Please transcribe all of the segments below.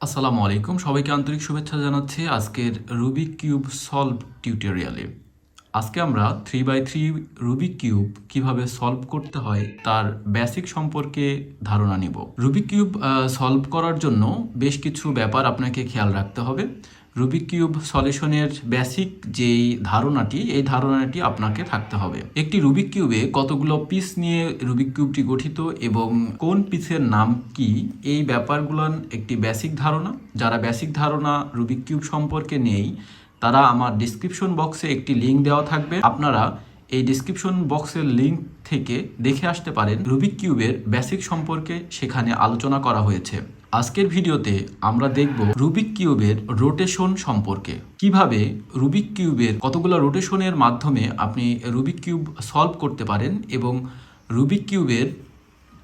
আসসালামু আলাইকুম, সবাইকে আন্তরিক শুভেচ্ছা জানাচ্ছি আজকের রুবিক কিউব সলভ টিউটোরিয়ালে। আজকে আমরা 3x3 রুবিক কিউব কিভাবে সলভ করতে হয় তার বেসিক সম্পর্কে ধারণা নিব। রুবিক কিউব সলভ করার জন্য বেশ কিছু ব্যাপার আপনাকে খেয়াল রাখতে হবে। রুবিক কিউব সলিউশনের বেসিক যেই ধারণাটি, এই ধারণাটি আপনাকে থাকতে হবে। একটি রুবিক কিউবে কতগুলো পিস নিয়ে রুবিক কিউবটি গঠিত এবং কোন পিসের নাম কি, এই ব্যাপারগুলোর একটি বেসিক ধারণা। যারা বেসিক ধারণা রুবিক কিউব সম্পর্কে নেই, তারা আমার ডিসক্রিপশন বক্সে একটি লিঙ্ক দেওয়া থাকবে, আপনারা এই ডিসক্রিপশন বক্সের লিঙ্ক থেকে দেখে আসতে পারেন। রুবিক কিউবের বেসিক সম্পর্কে সেখানে আলোচনা করা হয়েছে। আজকের ভিডিওতে আমরা দেখব রুবিক কিউবের রোটেশন সম্পর্কে, কিভাবে রুবিক কিউবের কতগুলো রোটেশনের মাধ্যমে আপনি রুবিক কিউব সলভ করতে পারেন এবং রুবিক কিউবের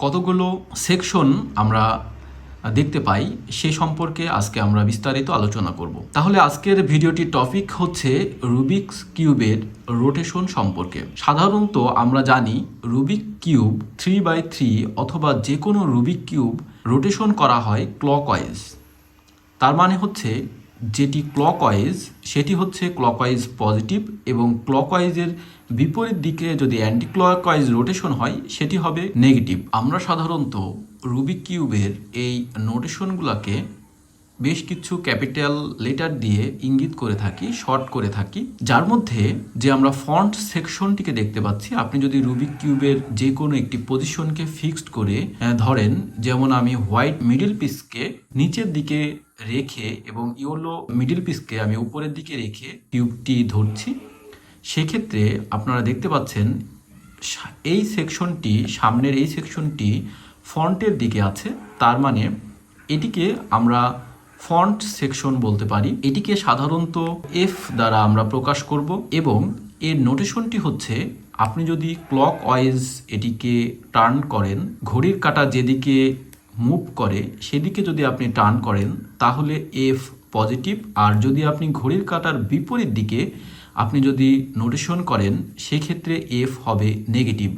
কতগুলো সেকশন আমরা দেখতে পাই সে সম্পর্কে আজকে আমরা বিস্তারিত আলোচনা করব। তাহলে আজকের ভিডিওটির টপিক হচ্ছে রুবিক কিউবের রোটেশন সম্পর্কে। সাধারণত আমরা জানি রুবিক কিউব 3x3 অথবা যে কোনো রুবিক কিউব রোটেশন করা হয় ক্লকওয়াইজ। তার মানে হচ্ছে যেটি ক্লকওয়াইজ সেটি হচ্ছে ক্লকওয়াইজ পজিটিভ এবং ক্লকওয়াইজের বিপরীত দিকে যদি অ্যান্টি ক্লকওয়াইজ রোটেশন হয় সেটি হবে নেগেটিভ। আমরা সাধারণত রুবিক কিউবের এই নোটেশনগুলোকে বেশ কিছু ক্যাপিটাল লেটার দিয়ে ইঙ্গিত করে থাকি, শর্ট করে থাকি, যার মধ্যে যে আমরা ফন্ট সেকশনটিকে দেখতে পাচ্ছি। আপনি যদি রুবিক কিউবের যে কোনো একটি পজিশনকে ফিক্সড করে ধরেন, যেমন আমি হোয়াইট মিডল পিসকে নিচের দিকে রেখে এবং ইয়েলো মিডল পিসকে আমি উপরের দিকে রেখে কিউবটি ধরছি, সেক্ষেত্রে আপনারা দেখতে পাচ্ছেন এই সেকশনটি, সামনের এই সেকশনটি ফন্টের দিকে আছে। তার মানে এটিকে আমরা ফন্ট সেকশন বলতে পারি। এটিকে সাধারণত এফ দ্বারা আমরা প্রকাশ করব এবং এর নোটেশনটি হচ্ছে, আপনি যদি ক্লকওয়াইজ এটিকে টার্ন করেন, ঘড়ির কাঁটা যেদিকে মুভ করে সেদিকে যদি আপনি টার্ন করেন তাহলে এফ পজিটিভ, আর যদি আপনি ঘড়ির কাঁটার বিপরীত দিকে আপনি যদি নোটেশন করেন সেক্ষেত্রে এফ হবে নেগেটিভ।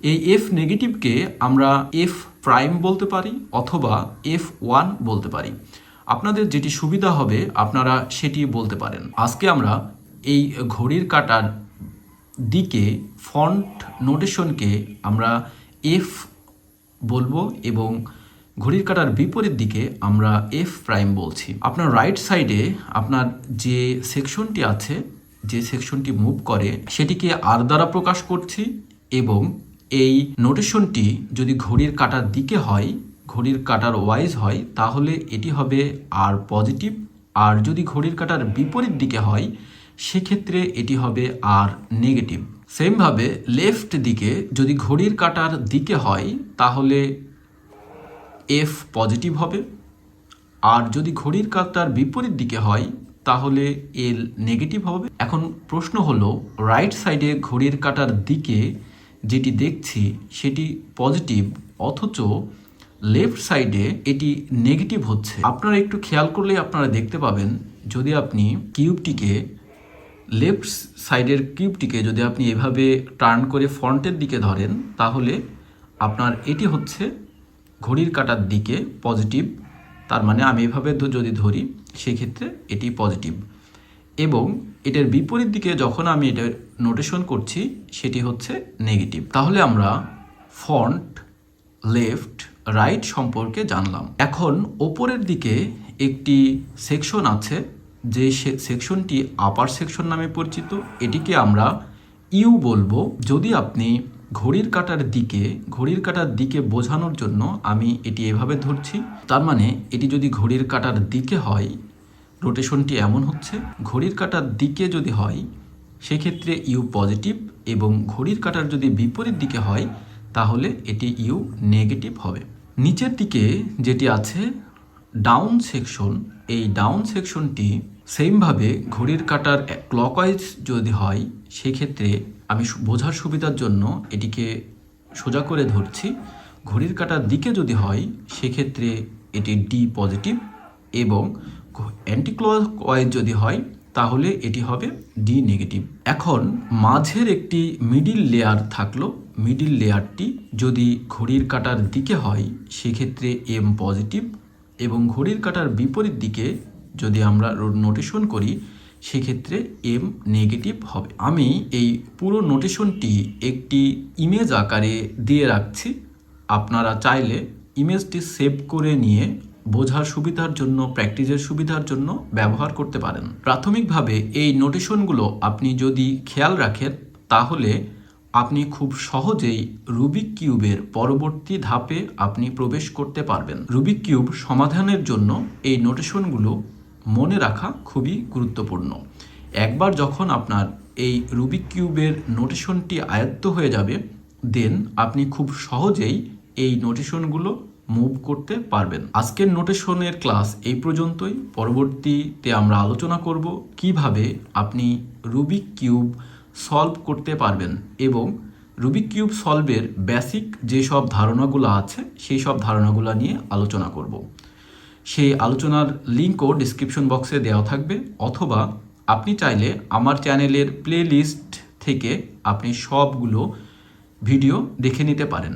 এই এফ নেগেটিভকে আমরা এফ প্রাইম বলতে পারি অথবা F1 বলতে পারি। আপনাদের যেটি সুবিধা হবে আপনারা সেটি বলতে পারেন। আজকে আমরা এই ঘড়ির কাঁটার দিকে ফন্ট নোটেশনকে আমরা এফ বলবো এবং ঘড়ির কাঁটার বিপরীত দিকে আমরা এফ প্রাইম বলছি। আপনার রাইট সাইডে আপনার যে সেকশনটি আছে, যে সেকশনটি মুভ করে সেটিকে আর দ্বারা প্রকাশ করছি এবং এই নোটেশনটি যদি ঘড়ির কাঁটার দিকে হয়, ঘড়ির কাঁটার ওয়াইজ হয়, তাহলে এটি হবে আর পজিটিভ, আর যদি ঘড়ির কাঁটার বিপরীত দিকে হয় সেক্ষেত্রে এটি হবে আর নেগেটিভ। সেমভাবে লেফট দিকে যদি ঘড়ির কাঁটার দিকে হয় তাহলে এফ পজিটিভ হবে, আর যদি ঘড়ির কাঁটার বিপরীত দিকে হয় তাহলে এল নেগেটিভ হবে। এখন প্রশ্ন হলো, রাইট সাইডে ঘড়ির কাঁটার দিকে যেটি দেখছি সেটি পজিটিভ, অথচ লেফট সাইডে এটি নেগেটিভ হচ্ছে। আপনারা একটু খেয়াল করলে আপনারা দেখতে পাবেন, যদি আপনি কিউবটিকে লেফট সাইডের কিউবটিকে যদি আপনি এভাবে টার্ন করে ফ্রন্টের দিকে ধরেন তাহলে আপনার এটি হচ্ছে ঘড়ির কাঁটার দিকে পজিটিভ। তার মানে আমি এভাবে যদি ধরি সেক্ষেত্রে এটি পজিটিভ, এবং এটার বিপরীত দিকে যখন আমি এটা নোটেশন করছি সেটি হচ্ছে নেগেটিভ। তাহলে আমরা ফন্ট, লেফট, রাইট সম্পর্কে জানলাম। এখন ওপরের দিকে একটি সেকশন আছে, যে সেকশনটি আপার সেকশন নামে পরিচিত। এটিকে আমরা ইউ বলবো। যদি আপনি ঘড়ির কাঁটার দিকে বোঝানোর জন্য আমি এটি এভাবে ধরছি, তার মানে এটি যদি ঘড়ির কাঁটার দিকে হয়, রোটেশনটি এমন হচ্ছে। ঘড়ির কাঁটার দিকে যদি হয় সেক্ষেত্রে ইউ পজিটিভ, এবং ঘড়ির কাঁটার যদি বিপরীত দিকে হয় তাহলে এটি ইউ নেগেটিভ হবে। নিচের দিকে যেটি আছে ডাউন সেকশন, এই ডাউন সেকশনটি সেমভাবে ঘড়ির কাঁটার ক্লকওয়াইজ যদি হয় সেক্ষেত্রে আমি বোঝার সুবিধার জন্য এটিকে সোজা করে ধরছি। ঘড়ির কাঁটার দিকে যদি হয় সেক্ষেত্রে এটি ডি পজিটিভ, এবং অ্যান্টি ক্লকওয়াইজ যদি হয় তাহলে এটি হবে ডি নেগেটিভ। এখন মাঝের একটি মিডিল লেয়ার থাকলো, মিডিল লেয়ারটি যদি ঘড়ির কাঁটার দিকে হয় সেক্ষেত্রে এম পজিটিভ, এবং ঘড়ির কাঁটার বিপরীত দিকে যদি আমরা নোটেশন করি সেক্ষেত্রে এম নেগেটিভ হবে। আমি এই পুরো নোটেশনটি একটি ইমেজ আকারে দিয়ে রাখছি। আপনারা চাইলে ইমেজটি সেভ করে নিয়ে বোঝার সুবিধার জন্য, প্র্যাকটিসের সুবিধার জন্য ব্যবহার করতে পারেন। প্রাথমিকভাবে এই নোটেশনগুলো আপনি যদি খেয়াল রাখেন তাহলে আপনি খুব সহজেই রুবিক কিউবের পরবর্তী ধাপে আপনি প্রবেশ করতে পারবেন। রুবিক কিউব সমাধানের জন্য এই নোটেশনগুলো মনে রাখা খুবই গুরুত্বপূর্ণ। একবার যখন আপনার এই রুবিক কিউবের নোটেশনটি আয়ত্ত হয়ে যাবে, দেন আপনি খুব সহজেই এই নোটেশনগুলো মুভ করতে পারবেন। আজকের নোটেশনের ক্লাস এই পর্যন্তই। পরবর্তীতে আমরা আলোচনা করব কিভাবে আপনি রুবিক কিউব সলভ করতে পারবেন এবং রুবিক কিউব সলভের বেসিক যেসব ধারণাগুলো আছে সেই সব ধারণাগুলো নিয়ে আলোচনা করব। সেই আলোচনার লিঙ্কও ডিসক্রিপশন বক্সে দেওয়া থাকবে, অথবা আপনি চাইলে আমার চ্যানেলের প্লে লিস্ট থেকে আপনি সবগুলো ভিডিও দেখে নিতে পারেন।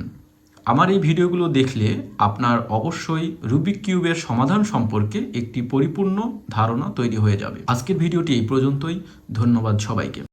আমার এই ভিডিওগুলো দেখলে আপনার অবশ্যই রুবিক কিউবের সমাধান সম্পর্কে একটি পরিপূর্ণ ধারণা তৈরি হয়ে যাবে। আজকের ভিডিওটি এই পর্যন্তই। ধন্যবাদ সবাইকে।